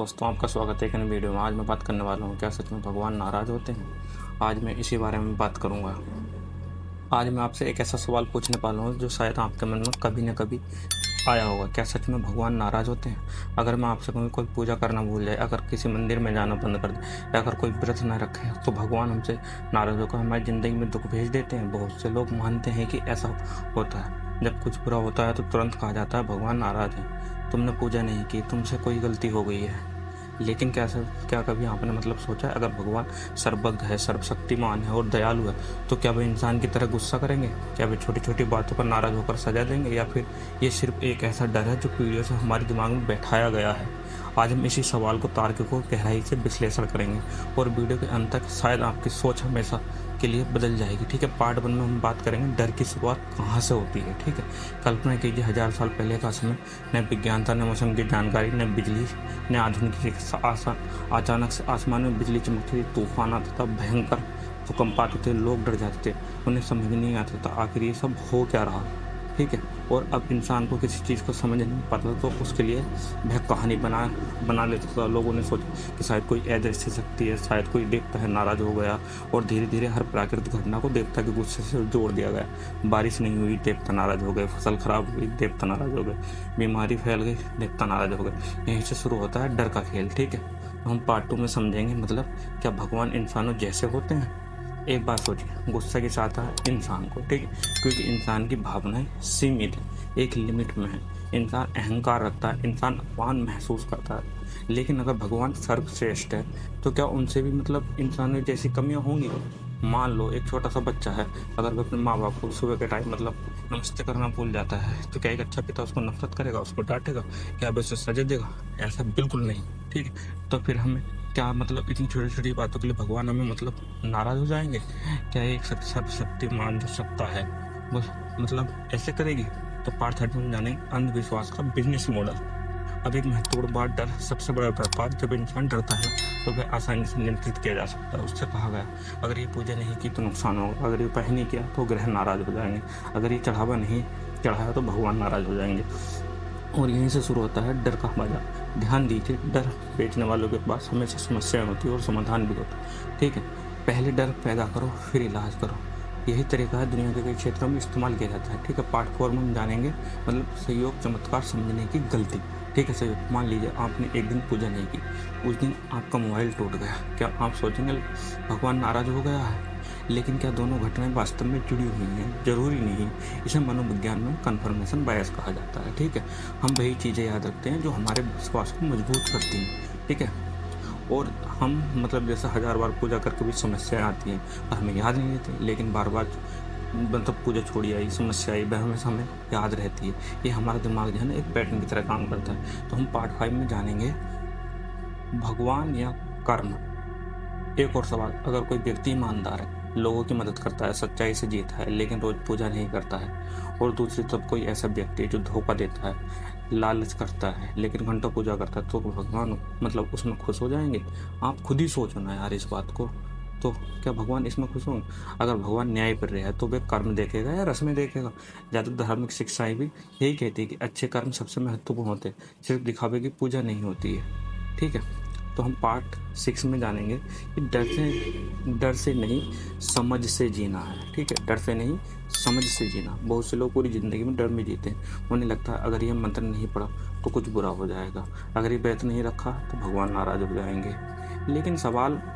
दोस्तों, आपका स्वागत है एक नई वीडियो में। आज मैं बात करने वाला हूँ, क्या सच में भगवान नाराज़ होते हैं। आज मैं इसी बारे में बात करूँगा। आज मैं आपसे एक ऐसा सवाल पूछने वाला हूँ जो शायद आपके मन में कभी न कभी आया होगा। क्या सच में भगवान नाराज़ होते हैं? अगर मैं आपसे कहूँ कोई पूजा करना भूल जाए, अगर किसी मंदिर में जाना बंद कर दे, या अगर कोई व्रत न रखे, तो भगवान हमसे नाराज़ होकर हमारी ज़िंदगी में दुख भेज देते हैं। बहुत से लोग मानते हैं कि ऐसा होता है। जब कुछ बुरा होता है तो तुरंत कहा जाता है भगवान नाराज़ है, तुमने पूजा नहीं की, तुमसे कोई गलती हो गई है। लेकिन क्या कभी आपने सोचा है, अगर भगवान सर्वज्ञ है, सर्वशक्तिमान है और दयालु है, तो क्या वे इंसान की तरह गुस्सा करेंगे? क्या वे छोटी छोटी बातों पर नाराज़ होकर सजा देंगे, या फिर ये सिर्फ एक ऐसा डर है जो पीढ़ियों से हमारे दिमाग में बैठाया गया है? आज हम इसी सवाल को तार्किकों गहराई से विश्लेषण करेंगे और वीडियो के अंत तक शायद आपकी सोच हमेशा के लिए बदल जाएगी। ठीक है, पार्ट 1 में हम बात करेंगे डर की शुरुआत कहाँ से होती है। ठीक है, कल्पना कीजिए 1000 साल पहले का समय, न विज्ञान था, न मौसम की जानकारी, न बिजली, न आधुनिक चिकित्सा। अचानक से आसमान में बिजली चमकती थी, तूफान आता था, भयंकर भूकंप आते थे, लोग डर जाते थे, उन्हें समझ नहीं आता था आखिर ये सब हो क्या रहा। ठीक है, और अब इंसान को किसी चीज़ को समझ नहीं पाता तो उसके लिए वह कहानी बना लेता था। लोगों ने सोचा कि शायद कोई अदृश्य शक्ति है, शायद कोई देवता है नाराज़ हो गया, और धीरे धीरे हर प्राकृतिक घटना को देवता के गुस्से से जोड़ दिया गया। बारिश नहीं हुई, देवता नाराज़ हो गए, फसल खराब हुई, देवता नाराज़ हो गए, बीमारी फैल गई, देवता नाराज़ हो गए। यहीं से शुरू होता है डर का खेल। ठीक है, तो हम पार्ट 2 में समझेंगे क्या भगवान इंसानों जैसे होते हैं। एक बात सोचिए, गुस्सा के साथ है इंसान को, ठीक है, क्योंकि इंसान की भावनाएं सीमित है, एक लिमिट में है। इंसान अहंकार रखता है, इंसान अपमान महसूस करता है। लेकिन अगर भगवान सर्वश्रेष्ठ है तो क्या उनसे भी इंसानों जैसी कमियां होंगी? मान लो एक छोटा सा बच्चा है, अगर वह अपने माँ बाप को सुबह के टाइम नमस्ते करना भूल जाता है, तो क्या एक अच्छा पिता उसको नफरत करेगा, उसको डांटेगा, क्या वह उसे सजा देगा? ऐसा बिल्कुल नहीं। ठीक है, तो फिर हमें क्या इतनी छोटी छोटी बातों के लिए भगवान हमें नाराज हो जाएंगे? क्या एक सर्वशक्तिमान जो सत्ता है वो ऐसे करेगी? तो पार्ट 3 में जानेंगे अंधविश्वास का बिजनेस मॉडल। अब एक महत्वपूर्ण बात, डर सबसे बड़ा व्यापार। जब इंसान डरता है तो वह आसानी से नियंत्रित किया जा सकता है। उससे कहा गया, अगर ये पूजा नहीं की तो नुकसान होगा, अगर ये उपाय नहीं किया तो ग्रह नाराज हो जाएंगे, अगर ये चढ़ावा नहीं चढ़ाया तो भगवान नाराज हो जाएंगे। और यहीं से शुरू होता है डर का बाजार। ध्यान दीजिए, डर बेचने वालों के पास हमेशा समस्याएं होती है और समाधान भी होता है। ठीक है, पहले डर पैदा करो फिर इलाज करो। यही तरीका है दुनिया के कई क्षेत्रों में इस्तेमाल किया जाता है। ठीक है, पार्ट 4 में हम जानेंगे सहयोग चमत्कार समझने की गलती। ठीक है, सहयोग, मान लीजिए आपने एक दिन पूजा नहीं की, उस दिन आपका मोबाइल टूट गया, क्या आप सोचेंगे भगवान नाराज हो गया है? लेकिन क्या दोनों घटनाएं वास्तव में जुड़ी हुई हैं? जरूरी नहीं। इसे मनोविज्ञान में कन्फर्मेशन बायस कहा जाता है। ठीक है, हम वही चीज़ें याद रखते हैं जो हमारे विश्वास को मजबूत करती हैं। ठीक है, और हम जैसे 1000 बार पूजा करके भी समस्याएं आती हैं और हमें याद नहीं रहती, लेकिन बार बार पूजा छोड़ी आई, समस्या आई, वह हमेशा हमें याद रहती है। ये हमारा दिमाग जो है ना एक पैटर्न की तरह काम करता है। तो हम पार्ट 5 में जानेंगे भगवान या कर्म। एक और सवाल, अगर कोई व्यक्ति ईमानदार है, लोगों की मदद करता है, सच्चाई से जीता है, लेकिन रोज पूजा नहीं करता है, और दूसरी तरफ कोई ऐसा व्यक्ति है जो धोखा देता है, लालच करता है, लेकिन घंटों पूजा करता है, तो भगवान उसमें खुश हो जाएंगे? आप खुद ही सोचो ना यार इस बात को। तो क्या भगवान इसमें खुश होंगे? अगर भगवान न्याय पर है तो वे कर्म देखेगा या रस्में देखेगा? ज़्यादा धार्मिक शिक्षाएं भी यही कहती है कि अच्छे कर्म सबसे महत्वपूर्ण होते हैं, सिर्फ दिखावे की पूजा नहीं होती है। ठीक है, तो हम पार्ट 6 में जानेंगे कि डर से नहीं समझ से जीना है। ठीक है, डर से नहीं समझ से जीना। बहुत से लोग पूरी ज़िंदगी में डर में जीते हैं। उन्हें लगता है अगर ये मंत्र नहीं पढ़ा तो कुछ बुरा हो जाएगा, अगर ये व्रत नहीं रखा तो भगवान नाराज हो जाएंगे। लेकिन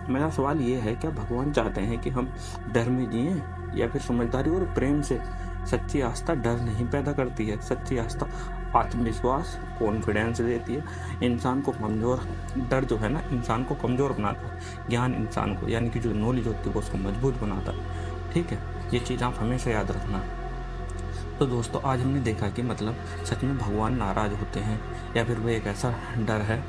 मेरा सवाल ये है, क्या भगवान चाहते हैं कि हम डर में जिएं, या फिर समझदारी और प्रेम से? सच्ची आस्था डर नहीं पैदा करती है, सच्ची आस्था आत्मविश्वास, कॉन्फिडेंस देती है। इंसान को डर जो है ना इंसान को कमज़ोर बनाता है, ज्ञान इंसान को यानी कि जो नॉलेज होती है वो उसको मजबूत बनाता है। ठीक है, ये चीज़ आप हमेशा याद रखना। तो दोस्तों, आज हमने देखा कि सच में भगवान नाराज़ होते हैं, या फिर वो एक ऐसा डर है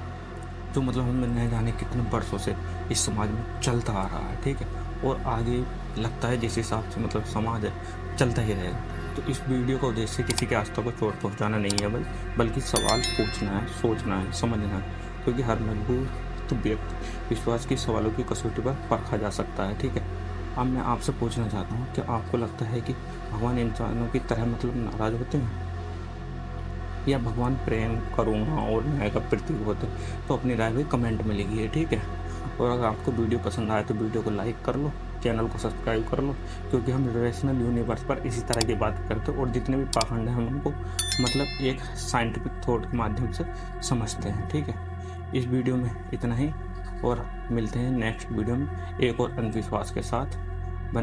जो हम नहीं जाने कितने वर्षों से इस समाज में चलता आ रहा है। ठीक है, और आगे लगता है जिस हिसाब से समाज है चलता ही रहेगा। तो इस वीडियो का उद्देश्य किसी की आस्था को चोट पहुंचाना नहीं है, बल्कि सवाल पूछना है, सोचना है, समझना है, क्योंकि हर मजबूत व्यक्ति विश्वास की सवालों की कसौटी पर परखा जा सकता है। ठीक है, अब मैं आपसे पूछना चाहता हूँ, क्या आपको लगता है कि भगवान इंसानों की तरह नाराज होते हैं? या भगवान प्रेम, करुणा और न्याय का प्रतीक होते, तो अपनी राय भी कमेंट में लिखिए, ठीक है। और अगर आपको वीडियो पसंद आए तो वीडियो को लाइक कर लो, चैनल को सब्सक्राइब कर लो, क्योंकि हम रेशनल यूनिवर्स पर इसी तरह की बात करते हैं और जितने भी पाखंड हैं हम उनको मतलब एक साइंटिफिक थॉट के माध्यम से समझते हैं, ठीक है। इस वीडियो में इतना ही और मिलते हैं नेक्स्ट वीडियो में एक और अंधविश्वास के साथ।